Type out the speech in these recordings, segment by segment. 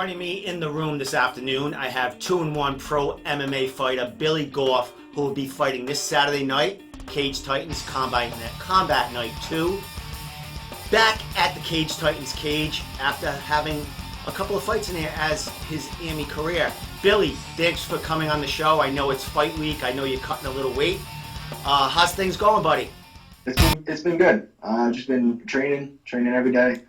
Joining me in the room this afternoon, I have 2-1 Pro MMA fighter Billy Goff, who will be fighting this Saturday night, Cage Titans Combat Night 2. Back at the Cage Titans cage after having a couple of fights in there as his AMI career. Billy, thanks for coming on the show. I know it's fight week. I know you're cutting a little weight. How's things going, buddy? It's been good. Just been training every day,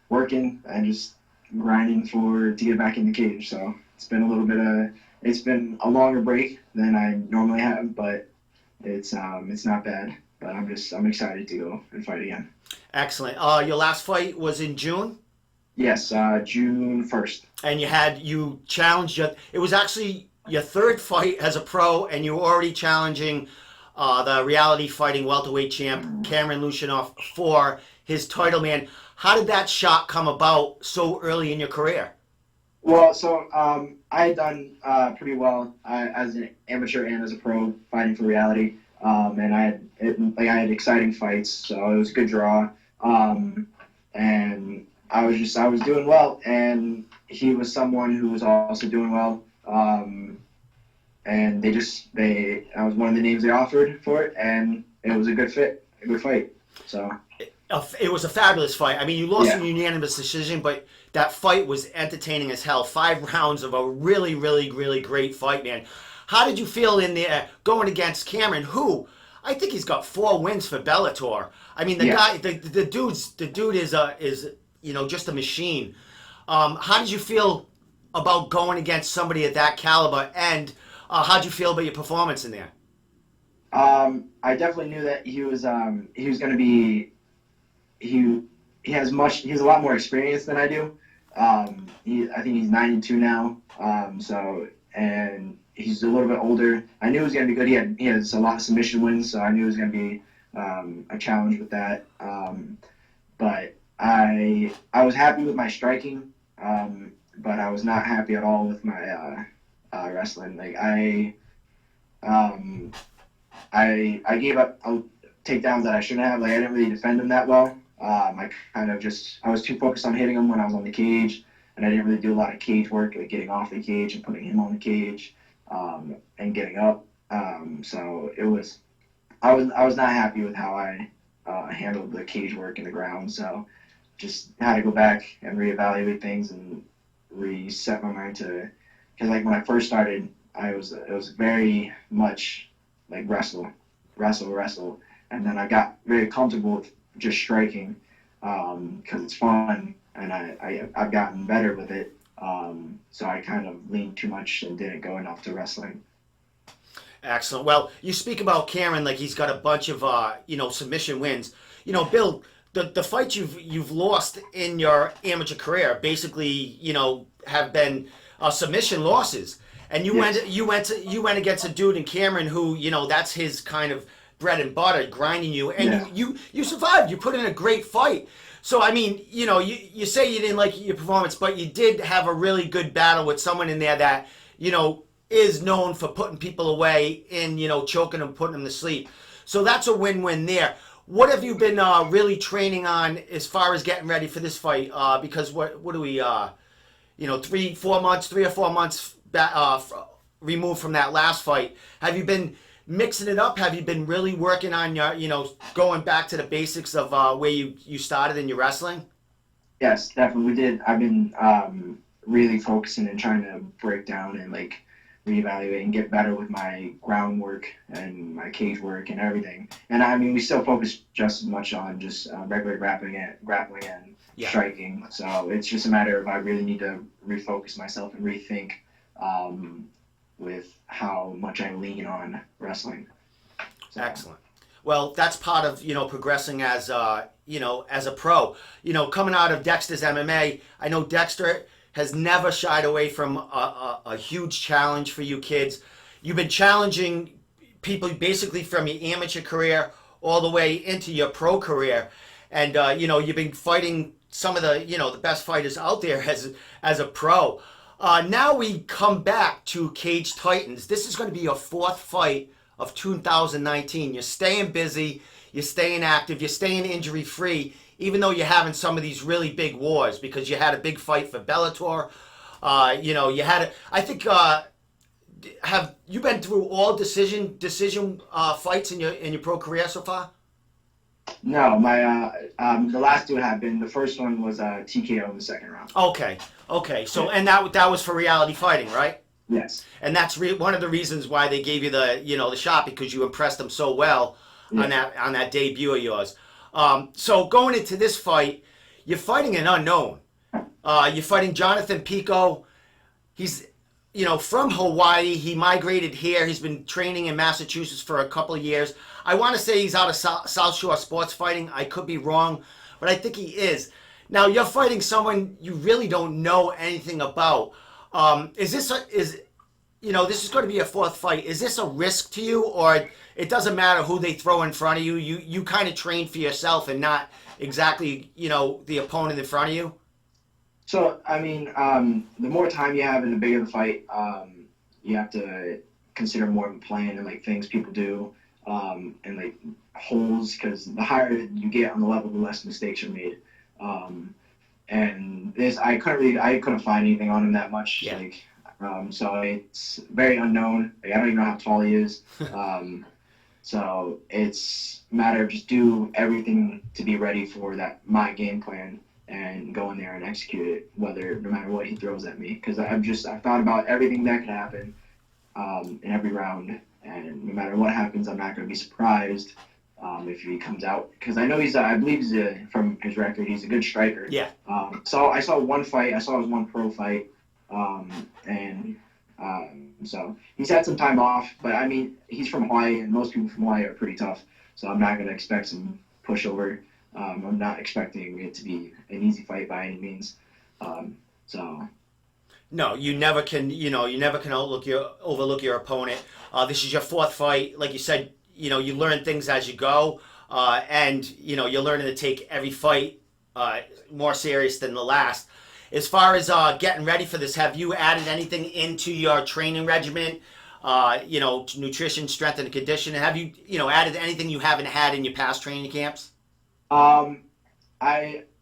working and just grinding to get back in the cage. So it's been it's been a longer break than I normally have, but it's not bad. But I'm excited to go and fight again. Excellent. Your last fight was in June? Yes, June 1st. And you challenged it was actually your third fight as a pro, and you were already challenging the reality fighting welterweight champ Cameron Lushinoff for his title, man. How did that shot come about so early in your career? Well, so I had done pretty well as an amateur and as a pro fighting for reality, and I had exciting fights, so it was a good draw, and I was doing well, and he was someone who was also doing well, and I was one of the names they offered for it, and it was a good fight. So it was a fabulous fight. I mean, you lost in unanimous decision, but that fight was entertaining as hell. 5 rounds of a really, really, really great fight, man. How did you feel in there going against Cameron, who I think he's got 4 wins for Bellator? I mean, the dude is just a machine. How did you feel about going against somebody at that caliber, and how did you feel about your performance in there? I definitely knew that he was going to be. He has a lot more experience than I do. I think he's 92 now. And he's a little bit older. I knew he was going to be good. He has a lot of submission wins, so I knew it was going to be a challenge with that. But I was happy with my striking, but I was not happy at all with my wrestling. Like I gave up takedowns that I shouldn't have. Like I didn't really defend them that well. I was too focused on hitting him when I was on the cage, and I didn't really do a lot of cage work, like getting off the cage and putting him on the cage, and getting up. So I was not happy with how I handled the cage work in the ground. So just had to go back and reevaluate things and reset my mind because like when I first started, it was very much like wrestle, and then I got very comfortable with just striking because it's fun, and I've gotten better with it. So I kind of leaned too much and didn't go enough to wrestling. Excellent. Well, you speak about Cameron like he's got a bunch of submission wins. Bill, the fights you've lost in your amateur career basically have been submission losses, and you went against a dude in Cameron who that's his kind of bread and butter, grinding you, and you survived. You put in a great fight. So I mean, you say you didn't like your performance, but you did have a really good battle with someone in there that is known for putting people away and choking them, putting them to sleep. So that's a win-win there. What have you been really training on as far as getting ready for this fight? Because what do we 3 or 4 months back, removed from that last fight? Have you been mixing it up? Have you been really working on your, going back to the basics of where you started in your wrestling? Yes, definitely we did. I've been really focusing and trying to break down and like reevaluate and get better with my groundwork and my cage work and everything. And I mean, we still focus just as much on just regular grappling and striking. So it's just a matter of I really need to refocus myself and rethink with how much I lean on wrestling. So. Excellent. Well, that's part of progressing as as a pro. Coming out of Dexter's MMA, I know Dexter has never shied away from a huge challenge for you kids. You've been challenging people basically from your amateur career all the way into your pro career, and you've been fighting some of the the best fighters out there as a pro. Now we come back to Cage Titans. This is going to be your 4th fight of 2019. You're staying busy, you're staying active, you're staying injury-free, even though you're having some of these really big wars, because you had a big fight for Bellator, you had I think have you been through all decision fights in your pro career so far? No, my the last two have been. The first one was TKO in the second round. Okay. So and that was for reality fighting, right? Yes. And that's one of the reasons why they gave you the shot, because you impressed them so well on that debut of yours. So going into this fight, you're fighting an unknown. You're fighting Jonathan Pico. He's from Hawaii. He migrated here. He's been training in Massachusetts for a couple of years. I want to say he's out of South Shore Sports Fighting. I could be wrong, but I think he is. Now you're fighting someone you really don't know anything about. This is going to be a fourth fight. Is this a risk to you, or it doesn't matter who they throw in front of you? You kind of train for yourself and not exactly the opponent in front of you. So I mean, the more time you have and the bigger the fight, you have to consider more of a plan and like things people do, and like holes, because the higher you get on the level, the less mistakes are made. And this, I couldn't find anything on him that much. Yeah. So it's very unknown. Like, I don't even know how tall he is. So it's a matter of just do everything to be ready for my game plan and go in there and execute it, no matter what he throws at me. Because I've thought about everything that could happen in every round, and no matter what happens, I'm not going to be surprised if he comes out, because I know I believe from his record, he's a good striker. Yeah. So I saw one fight. I saw his one pro fight, so he's had some time off. But I mean, he's from Hawaii, and most people from Hawaii are pretty tough. So I'm not going to expect some pushover. I'm not expecting it to be an easy fight by any means. No, you never can. You never can overlook your opponent. This is your fourth fight, like you said. You learn things as you go, and you're learning to take every fight more serious than the last. As far as getting ready for this, have you added anything into your training regimen? Nutrition, strength, and conditioning. Have you added anything you haven't had in your past training camps? I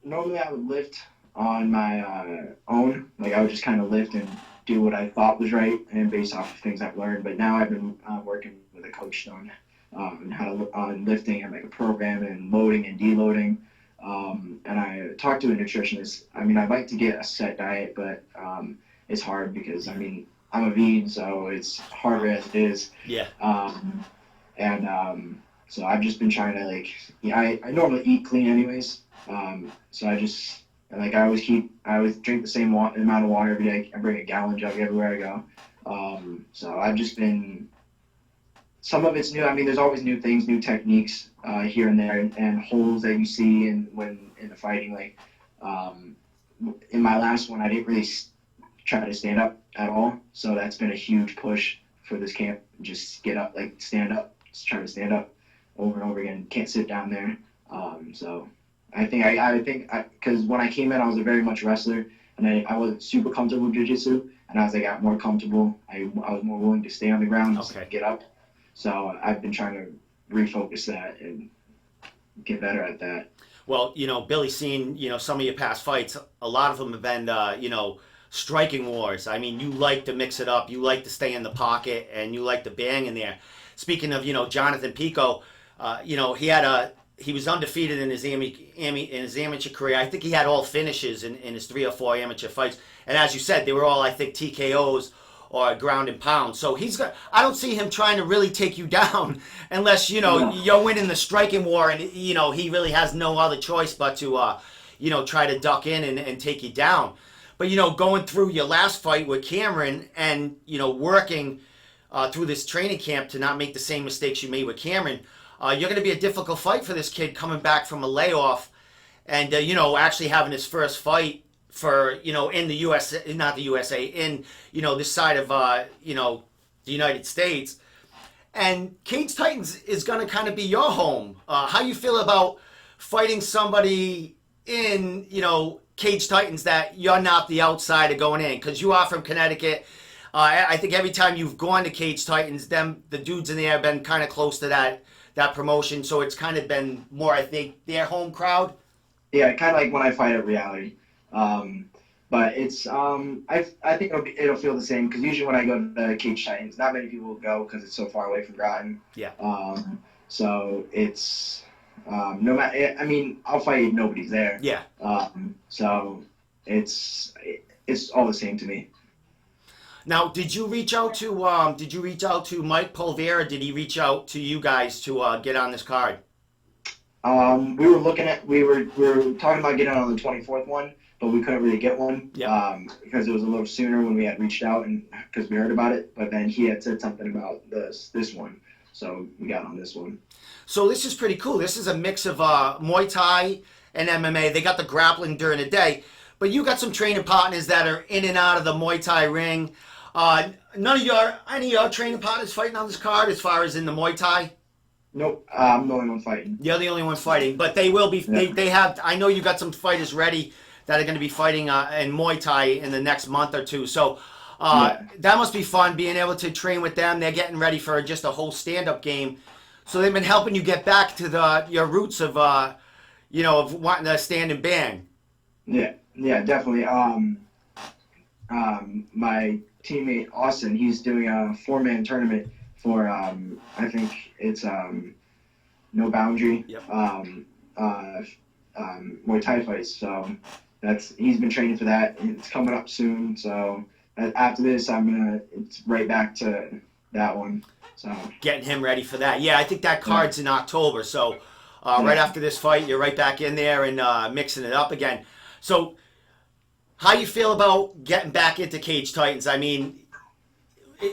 would lift on my own. Like, I would just kind of lift and do what I thought was right, and based off of things I've learned. But now I've been working with a coach on lifting and like a program and loading and deloading. And I talked to a nutritionist. I mean, I'd like to get a set diet, but it's hard because I'm a vegan, so it's harder as it is. Yeah. So I've just been trying to I normally eat clean anyways. So I always drink the same amount of water every day. I bring a gallon jug everywhere I go. So I've just been, some of it's new. I mean, there's always new things, new techniques here and there, and holes that you see in the fighting. Like in my last one, I didn't really try to stand up at all. So that's been a huge push for this camp. Just get up, stand up, just try to stand up over and over again. Can't sit down there. So I think because when I came in, I was a very much wrestler, and I wasn't super comfortable with jiu-jitsu. And as I got more comfortable, I was more willing to stay on the ground and get up. So I've been trying to refocus that and get better at that. Well, Billy, seeing, some of your past fights, a lot of them have been, striking wars. I mean, you like to mix it up. You like to stay in the pocket, and you like to bang in there. Speaking of, Jonathan Pico, he was undefeated in his amateur career. I think he had all finishes in his 3 or 4 amateur fights. And as you said, they were all, I think, TKOs or ground and pound. So I don't see him trying to really take you down unless, you're winning the striking war, and, he really has no other choice but to, try to duck in and take you down. But, going through your last fight with Cameron and, working through this training camp to not make the same mistakes you made with Cameron, you're going to be a difficult fight for this kid coming back from a layoff and, actually having his first fight for, in the USA, not the USA, in, this side of, the United States. And Cage Titans is going to kind of be your home. How you feel about fighting somebody in, Cage Titans that you're not the outsider going in? Because you are from Connecticut. I think every time you've gone to Cage Titans, the dudes in there have been kind of close to that promotion, so it's kind of been more, I think, their home crowd. Yeah, kind of like when I fight at reality. But it's I think it'll feel the same because usually when I go to Cage Titans, not many people will go because it's so far away from Groton. Yeah. So it's no matter. I mean, I'll fight if nobody's there. Yeah. So it's all the same to me. Now, did you reach out to Mike Polvera? Did he reach out to you guys to get on this card? We were talking about getting on the 24th one, but we couldn't really get one. Yeah. Because it was a little sooner when we had reached out and because we heard about it. But then he had said something about this one, so we got on this one. So this is pretty cool. This is a mix of Muay Thai and MMA. They got the grappling during the day, but you got some training partners that are in and out of the Muay Thai ring. Any of your training partners fighting on this card as far as in the Muay Thai? Nope, I'm the only one fighting. You're the only one fighting, but they will be. Yeah. They have. I know you got some fighters ready that are going to be fighting in Muay Thai in the next month or two. So that must be fun being able to train with them. They're getting ready for just a whole stand-up game. So they've been helping you get back to your roots of of wanting to stand and bang. Yeah, definitely. My teammate Austin, he's doing a 4-man tournament for I think it's No Boundary. Yep. Muay Thai fights. So he's been training for that. It's coming up soon. So after this, it's right back to that one. So Getting him ready for that. Yeah, I think that card's in October. So right after this fight, you're right back in there and mixing it up again. So how you feel about getting back into Cage Titans? I mean,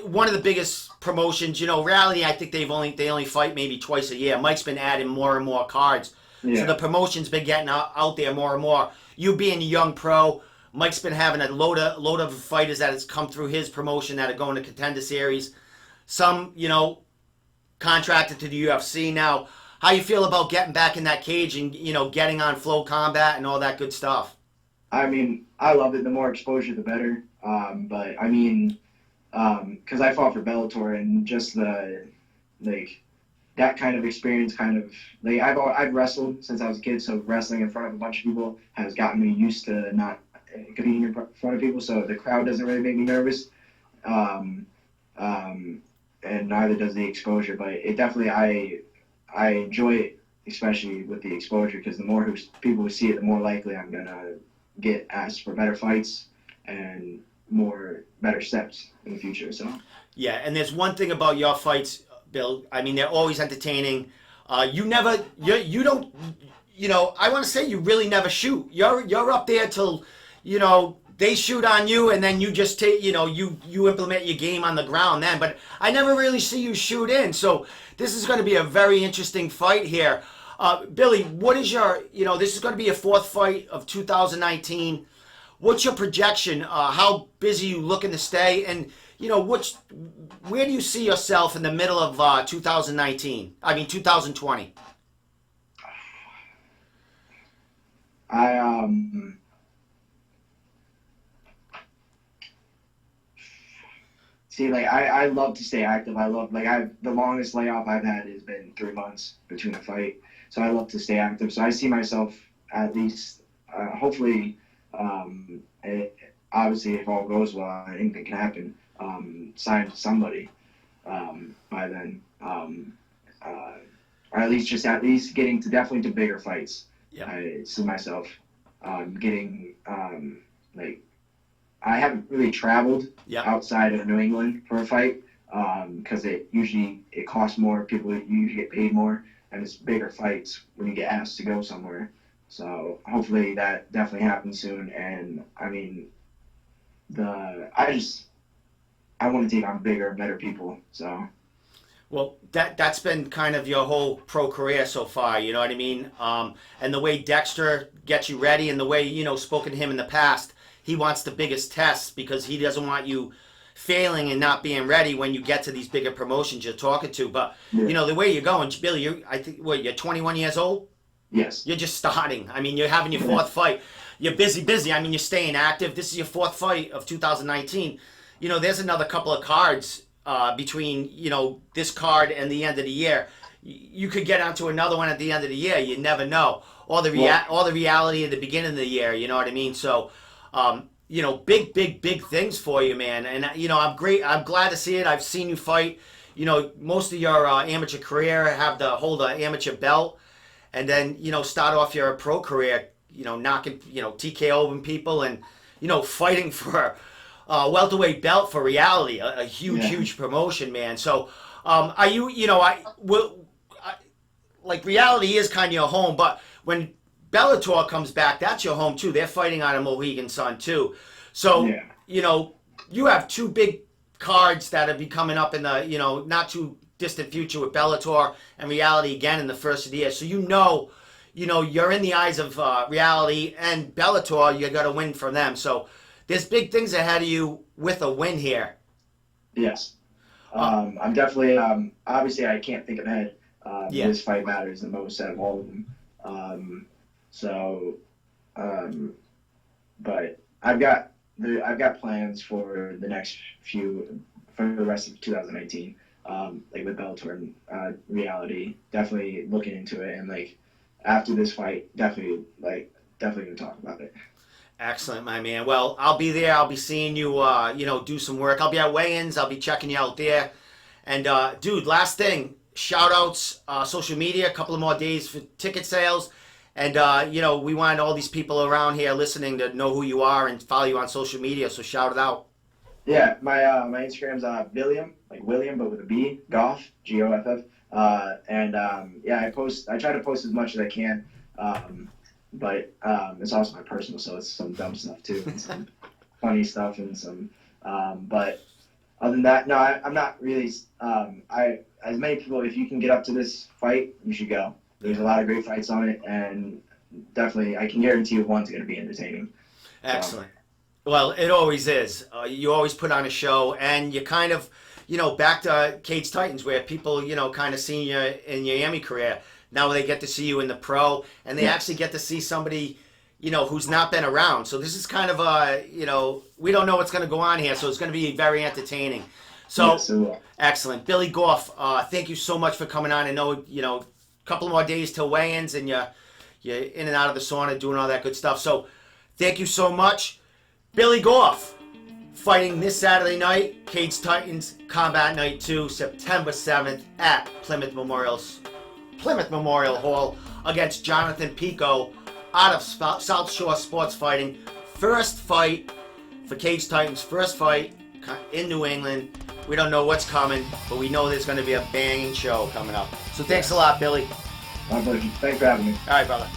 one of the biggest promotions, reality, I think they only fight maybe twice a year. Mike's been adding more and more cards. yeah. So the promotion's been getting out there more and more. You being a young pro, Mike's been having a load of fighters that has come through his promotion that are going to Contender Series. Some, contracted to the UFC now. How you feel about getting back in that cage and, getting on Flow Combat and all that good stuff? I mean, I love it. The more exposure, the better. But I mean, because I fought for Bellator and just that kind of experience, I've wrestled since I was a kid, so wrestling in front of a bunch of people has gotten me used to not competing in front of people. So the crowd doesn't really make me nervous, and neither does the exposure. But it definitely, I enjoy it, especially with the exposure, because the more people who see it, the more likely I'm gonna get asked for better fights and better steps in the future. So yeah, and there's one thing about your fights, Bill. I mean, they're always entertaining. You don't. I want to say you really never shoot. You're up there till, they shoot on you, and then you just take, you implement your game on the ground then. But I never really see you shoot in. So this is going to be a very interesting fight here. Billy, what is your, this is going to be a fourth fight of 2019. What's your projection? How busy you looking to stay? And, where do you see yourself in the middle of 2019? I mean, 2020. See, I love to stay active. The longest layoff I've had has been 3 months between a fight. So I love to stay active. So I see myself at least, hopefully, obviously if all goes well, anything can happen, signed to somebody by then. Or at least getting to definitely to bigger fights. Yeah. I see myself getting, I haven't really traveled outside of New England for a fight because it costs more. People usually get paid more, and it's bigger fights when you get asked to go somewhere. So hopefully that definitely happens soon. And I mean, I want to take on bigger, better people. So. Well, that's been kind of your whole pro career so far, you know what I mean? And the way Dexter gets you ready and the way, spoken to him in the past, he wants the biggest tests because he doesn't want you failing and not being ready when you get to these bigger promotions you're talking to. But, the way you're going, Billy, you're 21 years old? Yes. You're just starting. I mean, you're having your fourth fight. You're busy. I mean, you're staying active. This is your fourth fight of 2019. There's another couple of cards between, this card and the end of the year. you could get onto another one at the end of the year. You never know. All the reality at the beginning of the year. You know what I mean? So, big things for you, man. And I'm great. I'm glad to see it. I've seen you fight. Most of your amateur career hold an amateur belt, and then start off your pro career. Knocking TKOing people and fighting for a welterweight belt for Reality, a huge promotion, man. So, are you? Like Reality is kind of your home, but when Bellator comes back, that's your home too. They're fighting on a Mohegan Sun too. So, you have two big cards that will be coming up in the, not too distant future with Bellator and Reality again in the first of the year. So, you're in the eyes of Reality and Bellator, you got to win from them. So, there's big things ahead of you with a win here. Yes. I'm definitely, obviously I can't think ahead. This fight matters the most out of all of them. But I've got plans for the rest of 2018. Like with Bellator and Reality, definitely looking into it, and like after this fight, definitely gonna talk about it. Excellent, my man. Well, I'll be there. I'll be seeing you, do some work. I'll be at weigh-ins. I'll be checking you out there. And, dude, last thing, shout-outs, social media, a couple of more days for ticket sales. And, we want all these people around here listening to know who you are and follow you on social media, so shout it out. Yeah, my Instagram's William, like William, but with a B, Goff, Goff. I try to post as much as I can. But it's also my personal, so it's some dumb stuff too, and some funny stuff, and some. But other than that, no, I'm not really. As many people, if you can get up to this fight, you should go. There's a lot of great fights on it, and definitely, I can guarantee you one's going to be entertaining. Excellent. Well, it always is. You always put on a show, and you kind of, back to Cage Titans, where people, kind of seen you in your Miami career. Now they get to see you in the pro, and they actually get to see somebody, who's not been around. So this is kind of a, we don't know what's going to go on here, so it's going to be very entertaining. So, excellent. Billy Goff, thank you so much for coming on. I know, a couple more days till weigh-ins, and you're in and out of the sauna doing all that good stuff. So thank you so much. Billy Goff, fighting this Saturday night, Cage Titans Combat Night 2, September 7th at Plymouth Memorial Hall against Jonathan Pico out of South Shore Sports Fighting. First fight for Cage Titans, first fight in New England. We don't know what's coming, but we know there's going to be a banging show coming up. So thanks a lot, Billy. My pleasure. Thanks for having me. All right, brother.